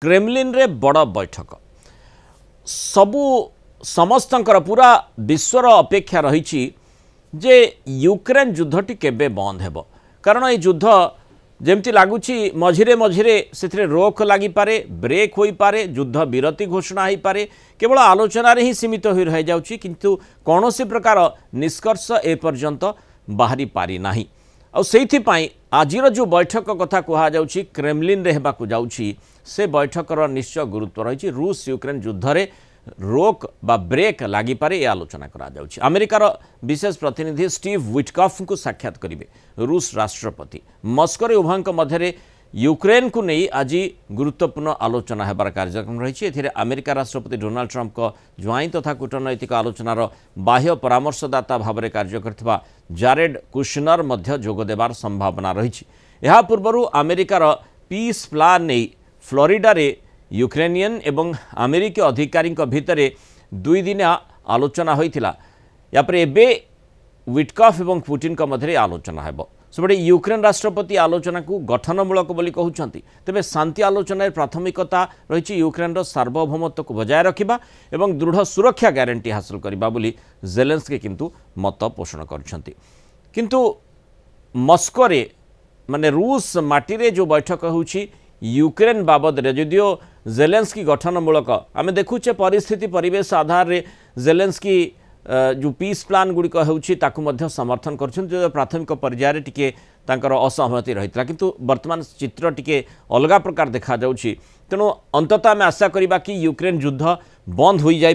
Kremlin रे बड़ बैठक सबू समस्तंकर पूरा विश्वर अपेक्षा रही जे यूक्रेन युद्धटी केबे बंद हेबो कारण ये युद्ध जमती लगुच मझिरे मझिरे से रोक लगी पारे ब्रेक हो पारे युद्ध विरति घोषणा हो पारे केवल आलोचन ही सीमित हो रही जाउची किंतु कौन सी प्रकार निष्कर्ष एपर्यंत बाहरी पारि नाही। और सेइथिपाई आजिर जो बैठक कथा कहा जाउची क्रेमलिन रे हेबाकु जाउची से बैठकर निश्चय गुरुत्व रही। रूस यूक्रेन युद्ध रे रोक बा ब्रेक लगी पारे यह आलोचना करा जाउची। अमेरिकार विशेष प्रतिनिधि स्टीव विटकॉफ को साक्षात करेंगे रूस राष्ट्रपति। मस्को उभयों मध्य यूक्रेन को नहीं आज गुरुत्वपूर्ण आलोचना होबार कार्यक्रम रही। अमेरिका राष्ट्रपति डोनाल्ड ट्रंप को ज्वाई तथा कूटनैतिक आलोचनार बाह्य परामर्शदाता भाव में कार्य करथिबा जारेड कुशनर मध्य जोग देबार संभावना रही। यह पूर्व अमेरिकार पीस प्लान नहीं फ्लोरिडा रे यूक्रेनियन एवं अमेरिकी अधिकारी भितर दुई दिन आलोचना होइथिला। यापर एबे विटकॉफ एवं पुटिन मध्य आलोचना हेबो। सेपटे यूक्रेन राष्ट्रपति आलोचना को गठनमूलक बोली कहउछंती। तेबे शांति आलोचना प्राथमिकता रही यूक्रेन सार्वभौमत्व को बजाय रखिबा एवं दृढ़ सुरक्षा ग्यारंटी हासिल करबा बोली जेलेंस्की किंतु मत पोषण करछंती। किंतु मस्को रे माने रूस माटी रे जो बैठक होउची यूक्रेन बाबद रे जदियो जेलेंस्की गठनमूलक आमे देखुचे परिस्थिति परिवेश आधार रे जेलेंस्की जो पीस प्लान गुड़िक हो समर्थन कर प्राथमिक पर्यायर टिके असहमति रही है किंतु वर्तमान चित्र टिके अलग प्रकार देखा तेणु अंततः आम आशा करवा कि यूक्रेन युद्ध बंद हो जाए।